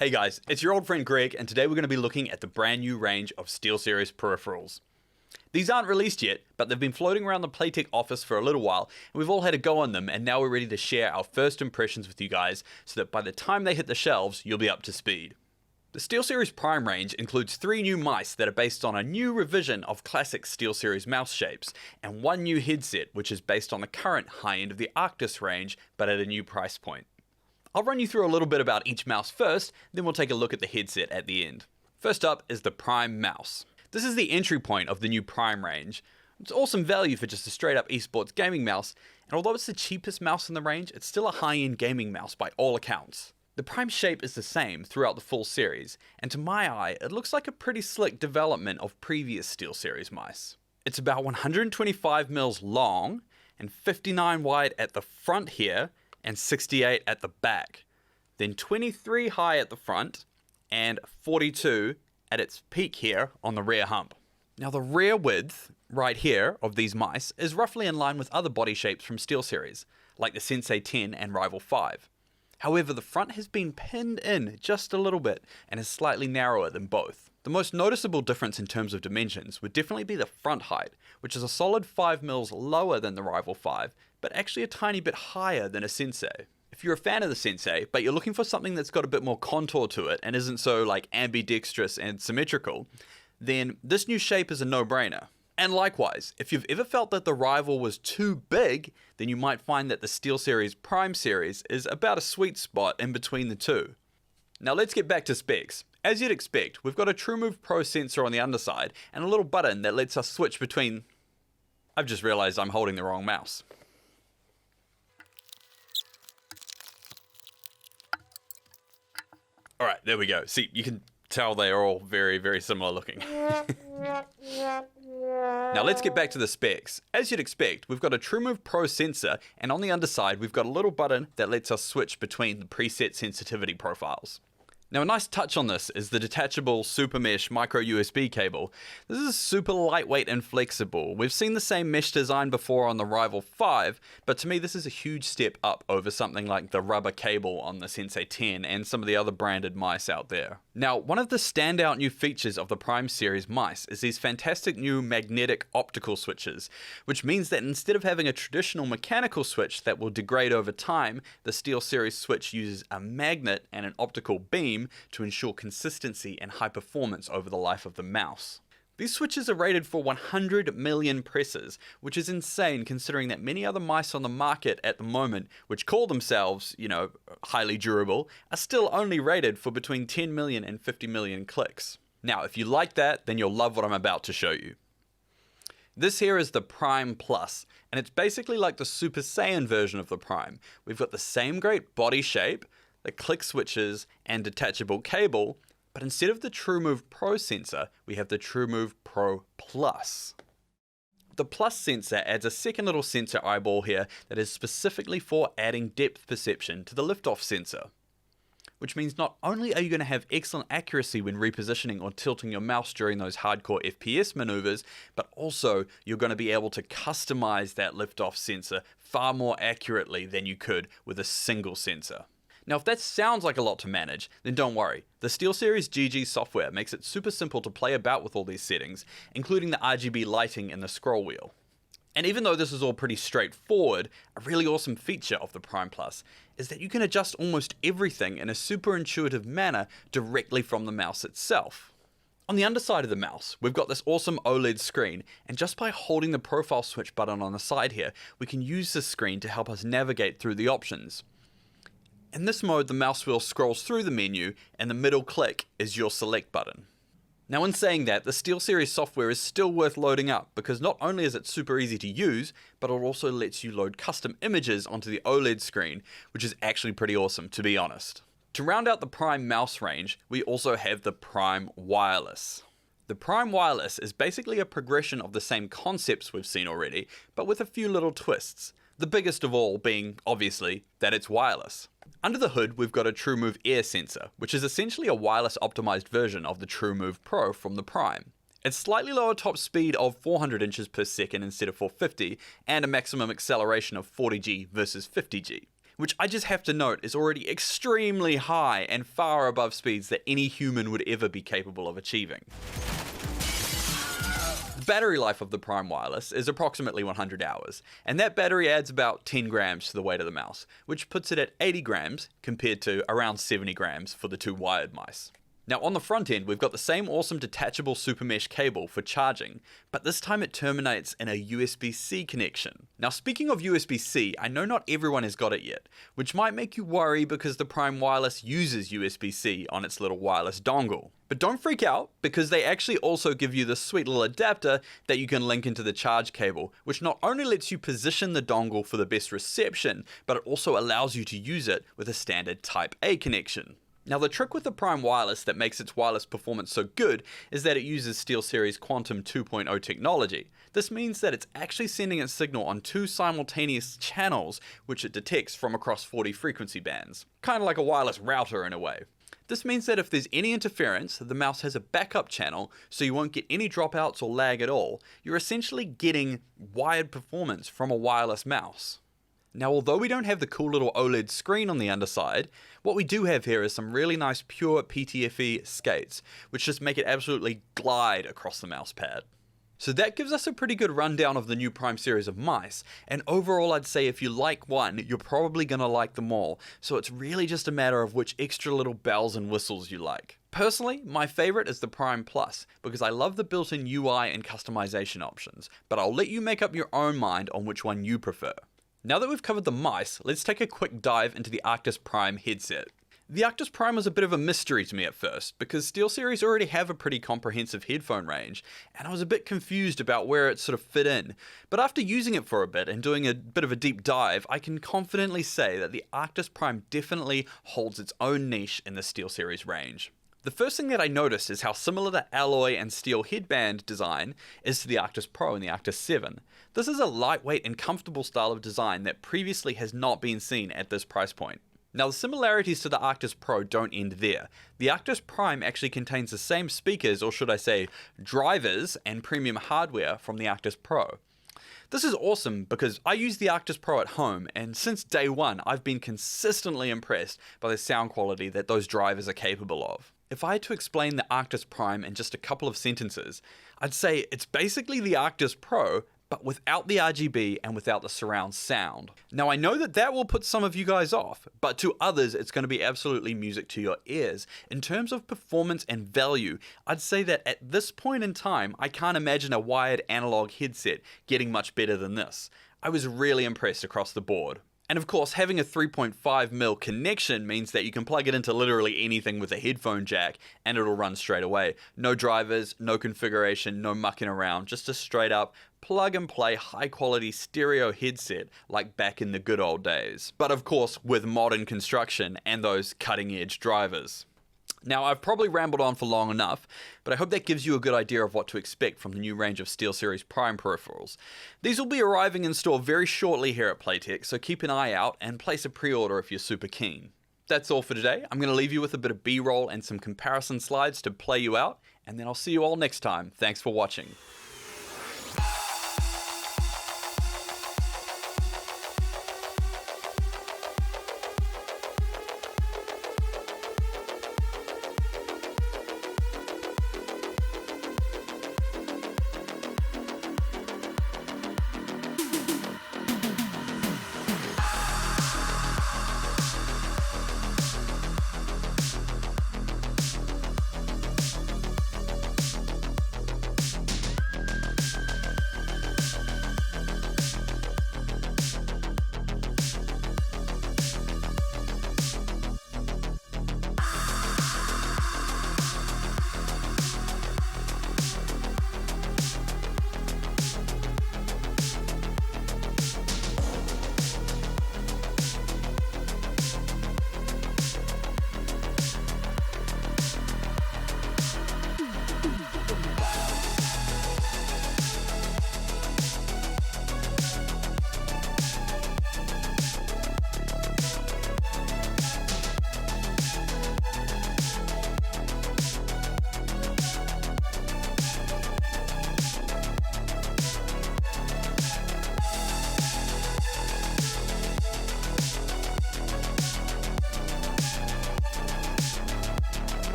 Hey guys, it's your old friend Greg, and today we're going to be looking at the brand new range of Steelseries peripherals. These aren't released yet, but they've been floating around the Playtech office for a little while, and we've all had a go on them, and now we're ready to share our first impressions with you guys, so that by the time they hit the shelves, you'll be up to speed. The Steelseries Prime range includes 3 new mice that are based on a new revision of classic Steelseries mouse shapes, and 1 new headset which is based on the current high end of the Arctis range, but at a new price point. I'll run you through a little bit about each mouse first, then we'll take a look at the headset at the end. First up is the Prime mouse. This is the entry point of the new Prime range. It's awesome value for just a straight up esports gaming mouse, and although it's the cheapest mouse in the range, it's still a high-end gaming mouse by all accounts. The Prime shape is the same throughout the full series, and to my eye, it looks like a pretty slick development of previous Steelseries mice. It's about 125mm long, and 59 wide at the front here, and 68 at the back, then 23 high at the front, and 42 at its peak here on the rear hump. Now the rear width, right here, of these mice is roughly in line with other body shapes from Steelseries, like the Sensei 10 and Rival 5. However, the front has been pinned in just a little bit, and is slightly narrower than both. The most noticeable difference in terms of dimensions would definitely be the front height, which is a solid 5mm lower than the Rival 5, but actually a tiny bit higher than a Sensei. If you're a fan of the Sensei, but you're looking for something that's got a bit more contour to it and isn't so like ambidextrous and symmetrical, then this new shape is a no-brainer. And likewise, if you've ever felt that the Rival was too big, then you might find that the Steelseries Prime series is about a sweet spot in between the two. Now let's get back to specs. As you'd expect, we've got a TrueMove Pro sensor on the underside and a little button that lets us switch between... I've just realized I'm holding the wrong mouse. Alright, there we go. See, you can tell they are all very, very similar looking. Now let's get back to the specs. As you'd expect, we've got a TrueMove Pro sensor, and on the underside we've got a little button that lets us switch between the preset sensitivity profiles. Now a nice touch on this is the detachable super mesh micro USB cable. This is super lightweight and flexible. We've seen the same mesh design before on the Rival 5, but to me this is a huge step up over something like the rubber cable on the Sensei 10 and some of the other branded mice out there. Now, one of the standout new features of the Prime series mice is these fantastic new magnetic optical switches, which means that instead of having a traditional mechanical switch that will degrade over time, the Steelseries switch uses a magnet and an optical beam to ensure consistency and high performance over the life of the mouse. These switches are rated for 100 million presses, which is insane considering that many other mice on the market at the moment, which call themselves, highly durable, are still only rated for between 10 million and 50 million clicks. Now, if you like that, then you'll love what I'm about to show you. This here is the Prime Plus, and it's basically like the Super Saiyan version of the Prime. We've got the same great body shape, the click switches, and detachable cable, but instead of the TrueMove Pro sensor, we have the TrueMove Pro Plus. The Plus sensor adds a second little sensor eyeball here that is specifically for adding depth perception to the liftoff sensor. Which means not only are you going to have excellent accuracy when repositioning or tilting your mouse during those hardcore FPS maneuvers, but also you're going to be able to customize that liftoff sensor far more accurately than you could with a single sensor. Now if that sounds like a lot to manage, then don't worry. The Steelseries GG software makes it super simple to play about with all these settings, including the RGB lighting and the scroll wheel. And even though this is all pretty straightforward, a really awesome feature of the Prime Plus is that you can adjust almost everything in a super intuitive manner directly from the mouse itself. On the underside of the mouse, we've got this awesome OLED screen, and just by holding the profile switch button on the side here, we can use this screen to help us navigate through the options. In this mode, the mouse wheel scrolls through the menu, and the middle click is your select button. Now in saying that, the Steelseries software is still worth loading up, because not only is it super easy to use, but it also lets you load custom images onto the OLED screen, which is actually pretty awesome, to be honest. To round out the Prime mouse range, we also have the Prime Wireless. The Prime Wireless is basically a progression of the same concepts we've seen already, but with a few little twists. The biggest of all being, obviously, that it's wireless. Under the hood, we've got a TrueMove Air sensor, which is essentially a wireless optimized version of the TrueMove Pro from the Prime. It's slightly lower top speed of 400 inches per second instead of 450, and a maximum acceleration of 40G versus 50G. which I just have to note is already extremely high and far above speeds that any human would ever be capable of achieving. The battery life of the Prime Wireless is approximately 100 hours, and that battery adds about 10 grams to the weight of the mouse, which puts it at 80 grams compared to around 70 grams for the two wired mice. Now on the front end, we've got the same awesome detachable super mesh cable for charging, but this time it terminates in a USB-C connection. Now speaking of USB-C, I know not everyone has got it yet, which might make you worry because the Prime Wireless uses USB-C on its little wireless dongle. But don't freak out, because they actually also give you this sweet little adapter that you can link into the charge cable, which not only lets you position the dongle for the best reception, but it also allows you to use it with a standard Type A connection. Now the trick with the Prime Wireless that makes its wireless performance so good is that it uses Steelseries Quantum 2.0 technology. This means that it's actually sending its signal on two simultaneous channels which it detects from across 40 frequency bands. Kind of like a wireless router in a way. This means that if there's any interference, the mouse has a backup channel so you won't get any dropouts or lag at all. You're essentially getting wired performance from a wireless mouse. Now although we don't have the cool little OLED screen on the underside, what we do have here is some really nice pure PTFE skates, which just make it absolutely glide across the mouse pad. So that gives us a pretty good rundown of the new Prime series of mice, and overall I'd say if you like one, you're probably gonna like them all, so it's really just a matter of which extra little bells and whistles you like. Personally, my favorite is the Prime Plus, because I love the built-in UI and customization options, but I'll let you make up your own mind on which one you prefer. Now that we've covered the mice, let's take a quick dive into the Arctis Prime headset. The Arctis Prime was a bit of a mystery to me at first, because SteelSeries already have a pretty comprehensive headphone range, and I was a bit confused about where it sort of fit in. But after using it for a bit and doing a bit of a deep dive, I can confidently say that the Arctis Prime definitely holds its own niche in the SteelSeries range. The first thing that I noticed is how similar the alloy and steel headband design is to the Arctis Pro and the Arctis 7. This is a lightweight and comfortable style of design that previously has not been seen at this price point. Now the similarities to the Arctis Pro don't end there. The Arctis Prime actually contains the same speakers, or should I say drivers, and premium hardware from the Arctis Pro. This is awesome because I use the Arctis Pro at home, and since day one I've been consistently impressed by the sound quality that those drivers are capable of. If I had to explain the Arctis Prime in just a couple of sentences, I'd say it's basically the Arctis Pro, but without the RGB and without the surround sound. Now I know that that will put some of you guys off, but to others it's going to be absolutely music to your ears. In terms of performance and value, I'd say that at this point in time, I can't imagine a wired analog headset getting much better than this. I was really impressed across the board. And of course, having a 3.5mm connection means that you can plug it into literally anything with a headphone jack and it'll run straight away. No drivers, no configuration, no mucking around, just a straight up plug and play high quality stereo headset like back in the good old days. But of course, with modern construction and those cutting edge drivers. Now, I've probably rambled on for long enough, but I hope that gives you a good idea of what to expect from the new range of SteelSeries Prime peripherals. These will be arriving in store very shortly here at Playtech, so keep an eye out and place a pre-order if you're super keen. That's all for today. I'm going to leave you with a bit of B-roll and some comparison slides to play you out, and then I'll see you all next time. Thanks for watching.